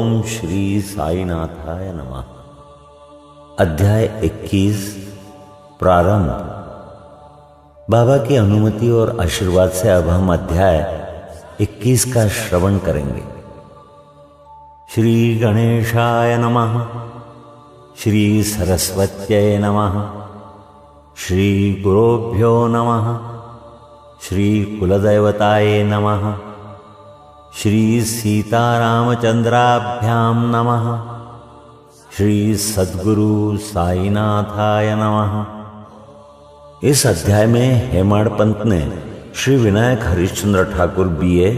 ओम श्री साईनाथाय नमः। अध्याय 21 प्रारंभ। बाबा की अनुमति और आशीर्वाद से अब हम अध्याय 21 का श्रवण करेंगे। श्री गणेशाय नमः, श्री सरस्वत्यै नमः, श्री गुरुभ्यो नमः, श्री कुलदेवताय नमः, श्री सीतारामचंद्राभ्याम नमः, श्री सद्गुरु साईनाथाय नमः। इस अध्याय में हेमाड़ पंत ने श्री विनायक हरिश्चंद्र ठाकुर बीए,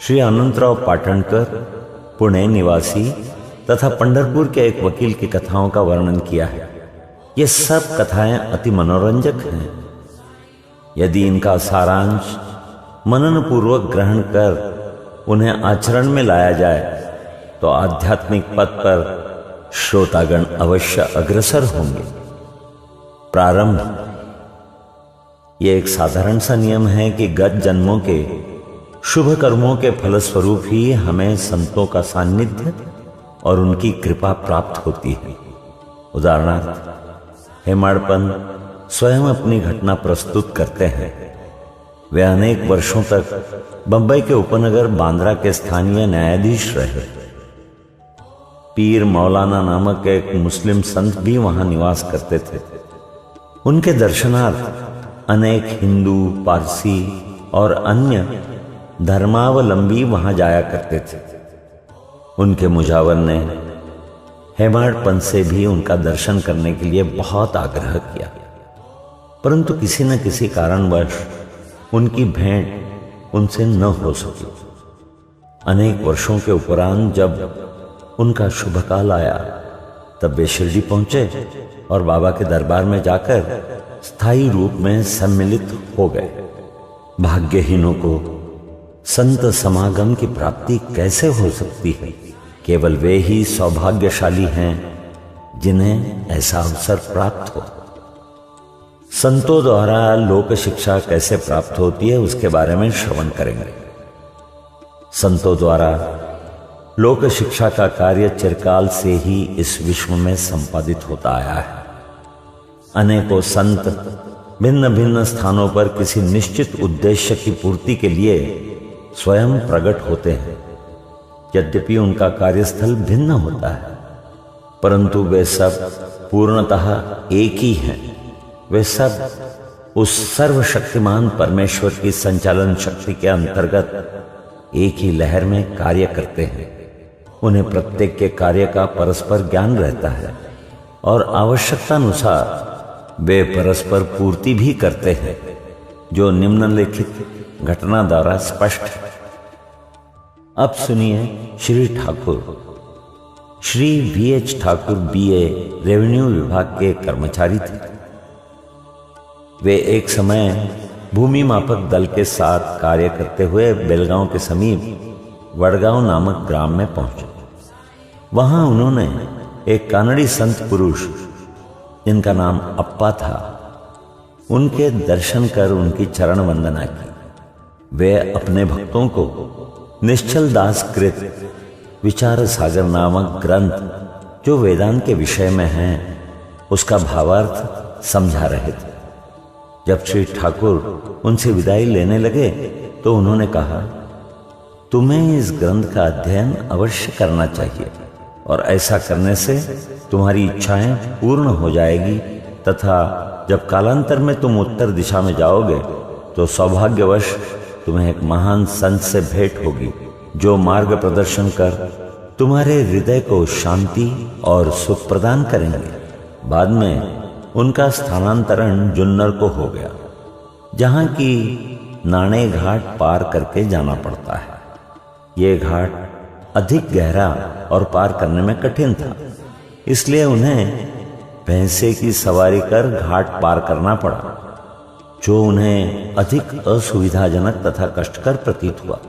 श्री अनंतराव पाटणकर पुणे निवासी तथा पंढरपुर के एक वकील की कथाओं का वर्णन किया है। ये सब कथाएं अति मनोरंजक हैं। यदि इनका सारांश मननपूर्वक ग्रहण कर उन्हें आचरण में लाया जाए तो आध्यात्मिक पथ पर श्रोतागण अवश्य अग्रसर होंगे। प्रारंभ। यह एक साधारण सा नियम है कि गत जन्मों के शुभ कर्मों के फलस्वरूप ही हमें संतों का सान्निध्य और उनकी कृपा प्राप्त होती है। उदाहरणार्थ, हेमाड़ पंत स्वयं अपनी घटना प्रस्तुत करते हैं। वे अनेक वर्षों तक बंबई के उपनगर बांद्रा के स्थानीय न्यायाधीश रहे। पीर मौलाना नामक एक मुस्लिम संत भी वहां निवास करते थे। उनके दर्शनार्थ अनेक हिंदू, पारसी और अन्य धर्मावलंबी वहां जाया करते थे। उनके मुजावर ने हेमाड़ पंत से भी उनका दर्शन करने के लिए बहुत आग्रह किया, परंतु किसी न किसी कारणवश उनकी भेंट उनसे न हो सकी। अनेक वर्षों के उपरांत जब उनका शुभ काल आया तब वे शिरडी पहुंचे और बाबा के दरबार में जाकर स्थायी रूप में सम्मिलित हो गए। भाग्यहीनों को संत समागम की प्राप्ति कैसे हो सकती है? केवल वे ही सौभाग्यशाली हैं जिन्हें ऐसा अवसर प्राप्त हो। संतों द्वारा लोक शिक्षा कैसे प्राप्त होती है उसके बारे में श्रवण करेंगे। संतों द्वारा लोक शिक्षा का कार्य चिरकाल से ही इस विश्व में संपादित होता आया है। अनेकों संत भिन्न भिन्न स्थानों पर किसी निश्चित उद्देश्य की पूर्ति के लिए स्वयं प्रकट होते हैं। यद्यपि उनका कार्यस्थल भिन्न होता है, परंतु वे सब पूर्णतः एक ही हैं। वे सब उस सर्वशक्तिमान परमेश्वर की संचालन शक्ति के अंतर्गत एक ही लहर में कार्य करते हैं। उन्हें प्रत्येक के कार्य का परस्पर ज्ञान रहता है और आवश्यकतानुसार वे परस्पर पूर्ति भी करते हैं, जो निम्नलिखित घटना द्वारा स्पष्ट है। अब सुनिए Shri Thakur. Shri VH Thakur BA revenue विभाग के कर्मचारी थे। वे एक समय भूमि मापक दल के साथ कार्य करते हुए बेलगांव के समीप वडगांव नामक ग्राम में पहुंचे। वहां उन्होंने एक कानड़ी संत पुरुष जिनका नाम अप्पा था, उनके दर्शन कर उनकी चरण वंदना की। वे अपने भक्तों को निश्चल दास कृत विचार सागर नामक ग्रंथ, जो वेदांत के विषय में है, उसका भावार्थ समझा रहे थे। जब श्री ठाकुर उनसे विदाई लेने लगे तो उन्होंने कहा, तुम्हें इस ग्रंथ का अध्ययन अवश्य करना चाहिए और ऐसा करने से तुम्हारी इच्छाएं पूर्ण हो जाएगी तथा जब कालांतर में तुम उत्तर दिशा में जाओगे तो सौभाग्यवश तुम्हें एक महान संत से भेंट होगी, जो मार्ग प्रदर्शन कर तुम्हारे हृदय को शांति और सुख प्रदान करेंगे। बाद में उनका स्थानांतरण जुन्नर को हो गया, जहां की नाणे घाट पार करके जाना पड़ता है। ये घाट अधिक गहरा और पार करने में कठिन था, इसलिए उन्हें भैंसे की सवारी कर घाट पार करना पड़ा, जो उन्हें अधिक असुविधाजनक तथा कष्टकर प्रतीत हुआ।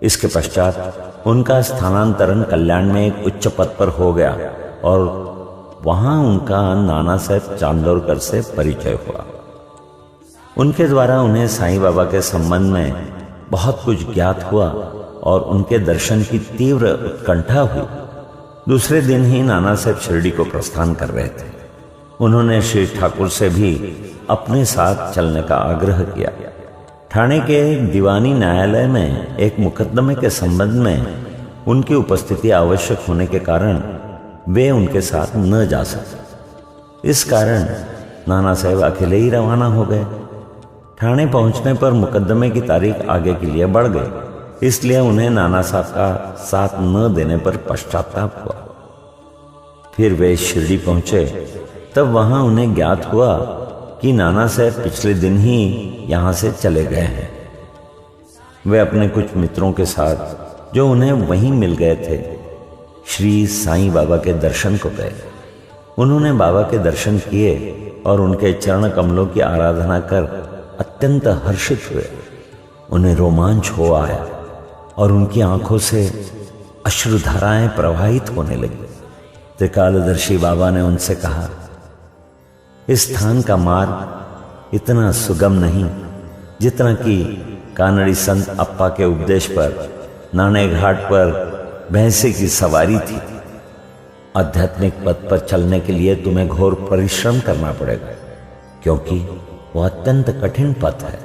इसके पश्चात उनका स्थानांतरण कल्याण में एक उच्च पद पर हो गया और वहां उनका नाना साहब चांदोरकर से परिचय हुआ। उनके द्वारा उन्हें साईं बाबा के संबंध में बहुत कुछ ज्ञात हुआ और उनके दर्शन की तीव्र उत्कंठा हुई। दूसरे दिन ही नाना साहब शिरडी को प्रस्थान कर रहे थे। उन्होंने श्री ठाकुर से भी अपने साथ चलने का आग्रह किया। ठाणे के दीवानी न्यायालय में एक मुकदमे के संबंध में उनकी उपस्थिति आवश्यक होने के कारण वे उनके साथ न जा सके। इस कारण नाना साहब अकेले ही रवाना हो गए। ठाणे पहुंचने पर मुकदमे की तारीख आगे के लिए बढ़ गई, इसलिए उन्हें नाना साहब का साथ न देने पर पश्चाताप हुआ। फिर वे शिरडी पहुंचे, तब वहां उन्हें ज्ञात हुआ कि नाना साहब पिछले दिन ही यहां से चले गए हैं। वे अपने कुछ मित्रों के साथ जो उन्हें वहीं मिल गए थे, श्री साईं बाबा के दर्शन को गए। उन्होंने बाबा के दर्शन किए और उनके चरण कमलों की आराधना कर अत्यंत हर्षित हुए। उन्हें रोमांच हो आया और उनकी आंखों से अश्रुधाराएं प्रवाहित होने लगी। त्रिकालदर्शी बाबा ने उनसे कहा, इस स्थान का मार्ग इतना सुगम नहीं जितना कि कानड़ी संत अप्पा के उपदेश पर नाने घाट पर भैंसे की सवारी थी। आध्यात्मिक पथ पर चलने के लिए तुम्हें घोर परिश्रम करना पड़ेगा, क्योंकि वह अत्यंत कठिन पथ है।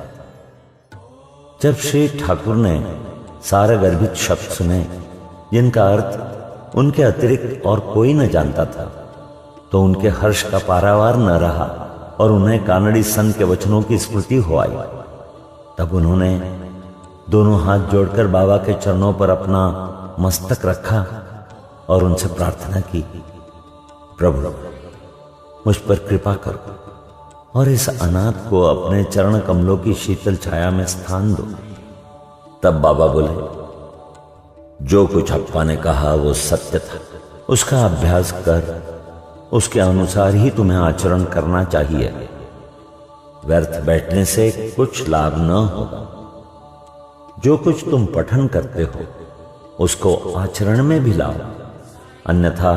जब श्री ठाकुर ने सारे गर्भित शब्द सुने, जिनका अर्थ उनके अतिरिक्त और कोई न जानता था, तो उनके हर्ष का पारावार न रहा और उन्हें कानड़ी संत के वचनों की स्मृति हो आई। तब उन्होंने दोनों हाथ जोड़कर बाबा के चरणों पर अपना मस्तक रखा और उनसे प्रार्थना की, प्रभु मुझ पर कृपा करो और इस अनाथ को अपने चरण कमलों की शीतल छाया में स्थान दो। तब बाबा बोले, जो कुछ अप्पा ने कहा वो सत्य था, उसका अभ्यास कर, उसके अनुसार ही तुम्हें आचरण करना चाहिए। व्यर्थ बैठने से कुछ लाभ न होगा। जो कुछ तुम पठन करते हो उसको आचरण में भी लाओ, अन्यथा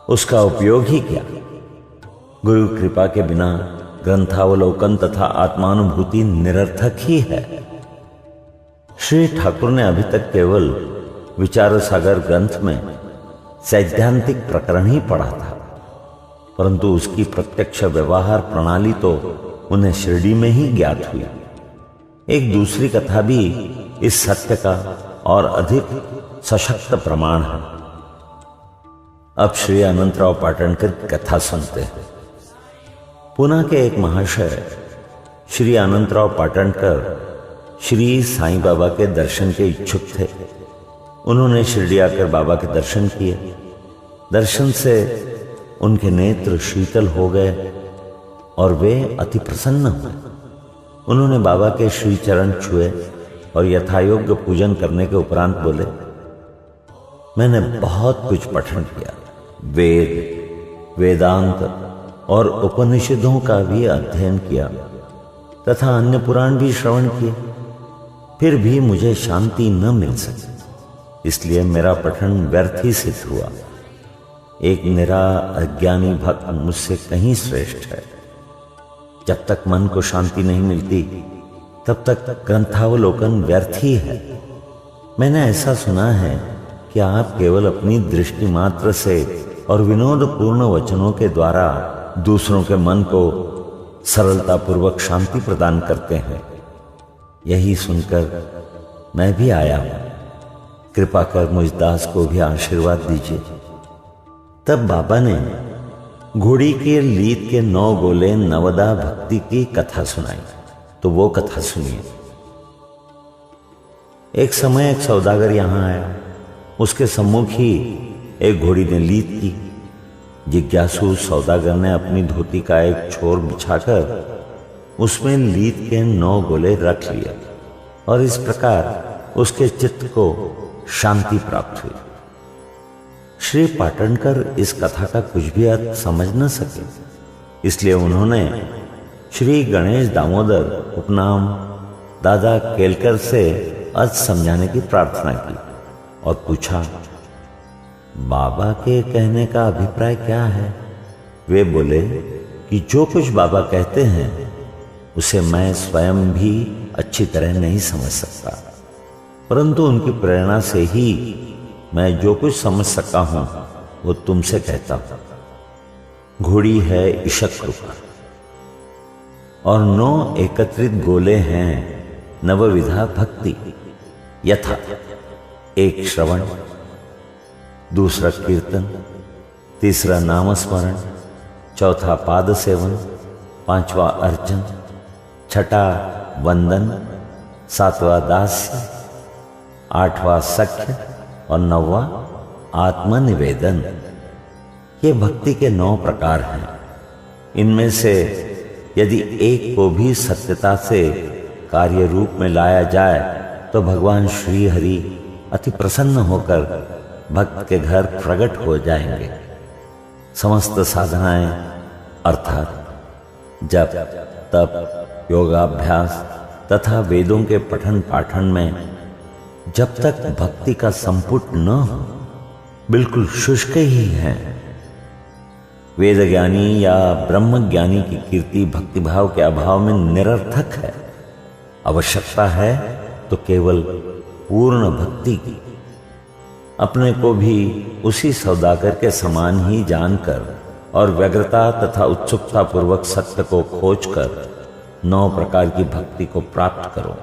उसका उपयोग ही क्या। गुरु कृपा के बिना ग्रंथावलोकन तथा आत्मानुभूति निरर्थक ही है। श्री ठाकुर ने अभी तक केवल विचार सागर ग्रंथ में सैद्धांतिक प्रकरण ही पढ़ा था, परंतु उसकी प्रत्यक्ष व्यवहार प्रणाली तो उन्हें शिरडी में ही ज्ञात हुई। एक दूसरी कथा भी इस सत्य का और अधिक सशक्त प्रमाण है। अब श्री अनंतराव पाटणकर की कथा सुनते हैं। पुणे के एक महाशय श्री अनंतराव पाटणकर श्री साईं बाबा के दर्शन के इच्छुक थे। उन्होंने शिरडी आकर बाबा के दर्शन किए। दर्शन से उनके नेत्र शीतल हो गए और वे अति प्रसन्न हुए। उन्होंने बाबा के श्री चरण छुए और यथायोग्य पूजन करने के उपरांत बोले, मैंने बहुत कुछ पठन किया, वेद, वेदांत और उपनिषदों का भी अध्ययन किया तथा अन्य पुराण भी श्रवण किए, फिर भी मुझे शांति न मिल सकी। इसलिए मेरा पठन व्यर्थ ही सिद्ध हुआ। एक निरा अज्ञानी भक्त मुझसे कहीं श्रेष्ठ है। जब तक मन को शांति नहीं मिलती तब तक ग्रंथावलोकन व्यर्थ ही है। मैंने ऐसा सुना है कि आप केवल अपनी दृष्टि मात्र से और विनोदपूर्ण वचनों के द्वारा दूसरों के मन को सरलतापूर्वक शांति प्रदान करते हैं। यही सुनकर मैं भी आया हूं। कृपा कर मुझ दास को भी आशीर्वाद दीजिए। तब बाबा ने घोड़ी के लीद के 9 गोले नवदा भक्ति की कथा सुनाई। तो वो कथा सुनिए। एक समय एक सौदागर यहां आया। उसके सम्मुख ही एक घोड़ी ने लीद की। जिज्ञासु सौदागर ने अपनी धोती का एक छोर बिछाकर उसमें लीद के 9 गोले रख लिए और इस प्रकार उसके चित्त को शांति प्राप्त हुई। श्री पाटणकर इस कथा का कुछ भी अर्थ समझ न सके, इसलिए उन्होंने श्री गणेश दामोदर उपनाम दादा केलकर से अर्थ समझाने की प्रार्थना की और पूछा, बाबा के कहने का अभिप्राय क्या है? वे बोले कि जो कुछ बाबा कहते हैं उसे मैं स्वयं भी अच्छी तरह नहीं समझ सकता। परंतु उनकी प्रेरणा से ही मैं जो कुछ समझ सका हूं वो तुमसे कहता हूं। घोड़ी है इशक रूपा और 9 एकत्रित गोले हैं नवविधा भक्ति, यथा 1 श्रवण, दूसरा कीर्तन, तीसरा नामस्मरण, चौथा पाद सेवन, 5वां अर्चन, छठा वंदन, 7वां दास्य, 8वां सख्य और 9वां आत्मनिवेदन। ये भक्ति के 9 प्रकार हैं। इनमें से यदि एक को भी सत्यता से कार्य रूप में लाया जाए तो भगवान श्री हरि अति प्रसन्न होकर भक्त के घर प्रकट हो जाएंगे। समस्त साधनाएं अर्थात जप, तप, योगाभ्यास तथा वेदों के पठन पाठन में जब तक भक्ति का संपुट न हो बिल्कुल शुष्क ही है। वेद ज्ञानी या ब्रह्म ज्ञानी की कीर्ति भक्तिभाव के अभाव में निरर्थक है। आवश्यकता है तो केवल पूर्ण भक्ति की। अपने को भी उसी सौदागर के समान ही जानकर और व्यग्रता तथा उत्सुकता पूर्वक सत्य को खोजकर 9 प्रकार की भक्ति को प्राप्त करो,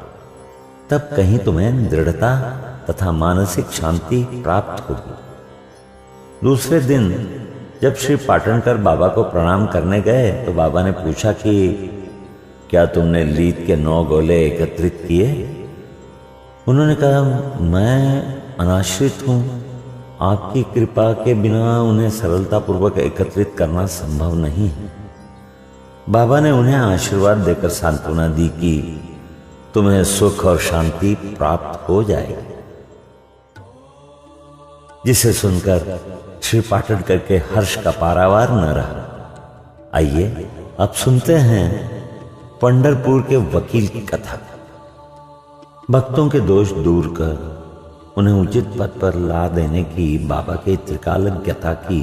तब कहीं तुम्हें दृढ़ता तथा मानसिक शांति प्राप्त होगी। दूसरे दिन जब श्री पाटनकर बाबा को प्रणाम करने गए तो बाबा ने पूछा कि क्या तुमने लीद के 9 गोले एकत्रित किए? उन्होंने कहा, मैं अनाश्रित हूं, आपकी कृपा के बिना उन्हें सरलतापूर्वक एकत्रित करना संभव नहीं है। बाबा ने उन्हें आशीर्वाद देकर सांत्वना दी कि तुम्हें सुख और शांति प्राप्त हो जाएगी। जिसे सुनकर श्री पाटनकर के हर्ष का पारावार न रहा। आइए अब सुनते हैं पंढरपुर के वकील की कथा। भक्तों के दोष दूर कर उन्हें उचित पद पर ला देने की बाबा के त्रिकालज्ञता की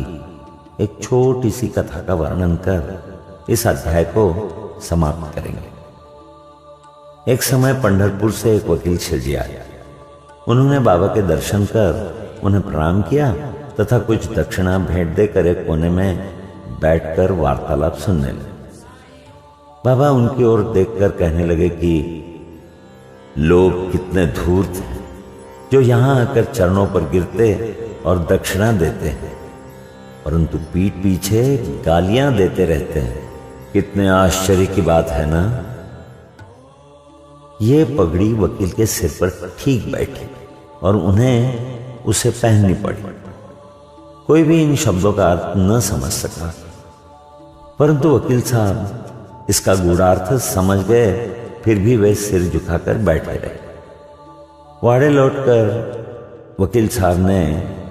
एक छोटी सी कथा का वर्णन कर इस अध्याय को समाप्त करेंगे। एक समय पंढरपुर से एक वकील शिरडी आया। उन्होंने बाबा के दर्शन कर उन्हें प्रणाम किया तथा कुछ दक्षिणा भेंट देकर एक कोने में बैठकर वार्तालाप सुनने लगे। बाबा उनकी ओर देखकर कहने लगे कि लोग कितने धूर्त हैं जो यहां आकर चरणों पर गिरते और दक्षिणा देते हैं, परंतु पीठ पीछे गालियां देते रहते हैं। कितने आश्चर्य की बात है ना। ये पगड़ी वकील के सिर पर ठीक बैठी और उन्हें उसे पहननी पड़ी। कोई भी इन शब्दों का अर्थ न समझ सका, परंतु वकील साहब इसका गूढ़ार्थ समझ गए। फिर भी वे सिर झुकाकर बैठे रहे। वाड़े लौटकर वकील साहब ने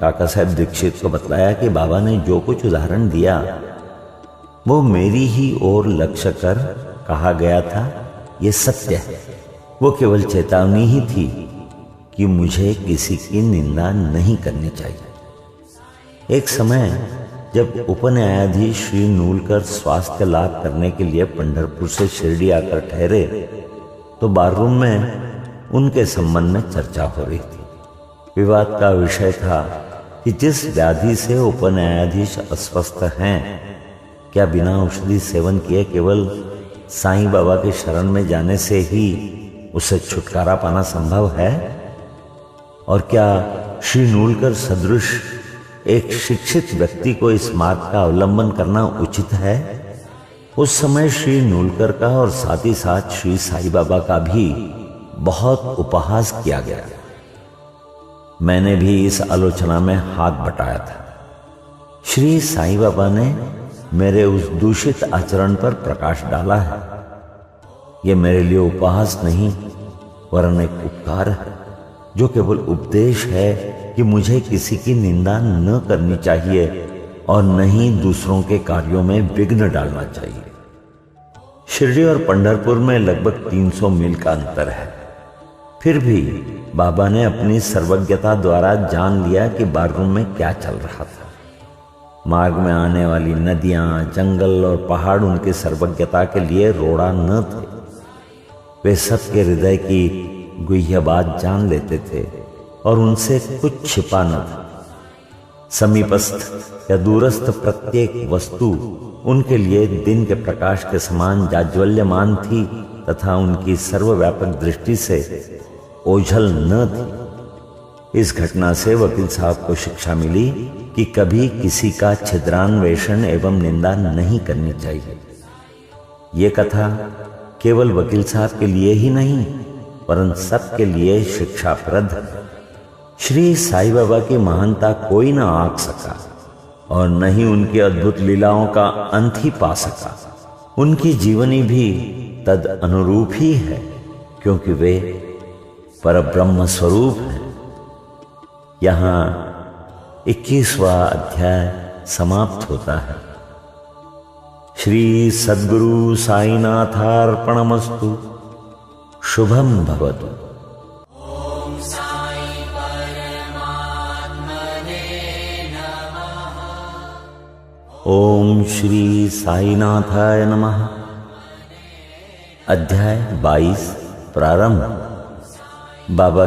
काका साहब दीक्षित को बतलाया कि बाबा ने जो कुछ उदाहरण दिया वो मेरी ही ओर लक्ष्य कर कहा गया था। ये सत्य है। वो केवल चेतावनी ही थी कि मुझे किसी की निंदा नहीं करनी चाहिए। एक समय जब उपन्यायाधीश श्री नूलकर स्वास्थ्य लाभ करने के लिए पंढरपुर से शिरडी आकर ठहरे तो बाथरूम में उनके संबंध में चर्चा हो रही थी। विवाद का विषय था कि जिस व्याधि से उपन्यायाधीश अस्वस्थ हैं, क्या बिना औषधि सेवन किए केवल साईं बाबा के शरण में जाने से ही उसे छुटकारा पाना संभव है? और क्या श्री नूलकर सदृश एक शिक्षित व्यक्ति को इस मार्ग का अवलंबन करना उचित है? उस समय श्री नूलकर का और साथ ही साथ श्री साईं बाबा का भी बहुत उपहास किया गया। मैंने भी इस आलोचना में हाथ बटाया था। श्री साईं बाबा ने मेरे उस दूषित आचरण पर प्रकाश डाला है। यह मेरे लिए उपहास नहीं वरन एक उपकार है, जो केवल उपदेश है कि मुझे किसी की निंदा न करनी चाहिए और न ही दूसरों के कार्यों में विघ्न डालना चाहिए। शिरडी और पंढरपुर में लगभग 300 मील का अंतर है। फिर भी बाबा ने अपनी सर्वज्ञता द्वारा जान लिया कि बाथरूम में क्या चल रहा था। मार्ग में आने वाली नदियां, जंगल और पहाड़ उनकी सर्वज्ञता के लिए रोड़ा न थे। वे सबके हृदय की गुह्य बात जान लेते थे और उनसे कुछ छिपा न था। समीपस्थ या दूरस्थ प्रत्येक वस्तु उनके लिए दिन के प्रकाश के समान जाज्वल्यमान थी तथा उनकी सर्वव्यापक दृष्टि से ओझल न थी। इस घटना से वकील साहब को शिक्षा मिली कि कभी किसी का छिद्रान्वेषण एवं निंदा नहीं करनी चाहिए। ये कथा केवल वकील साहब के लिए ही नहीं परंतु सबके लिए शिक्षाप्रद है। श्री साईं बाबा की महानता कोई न आंक सका और न ही उनकी अद्भुत लीलाओं का अंत ही पा सका। उनकी जीवनी भी तद अनुरूप ही है क्योंकि वे परब्रह्म स्वरूप हैं। यहां 21वां अध्याय समाप्त होता है। श्री सद्गुरु साईनाथार्पणमस्तु। शुभम भवतु। ओम श्री साईनाथाय नमः। अध्याय 22 प्रारंभ। बाबा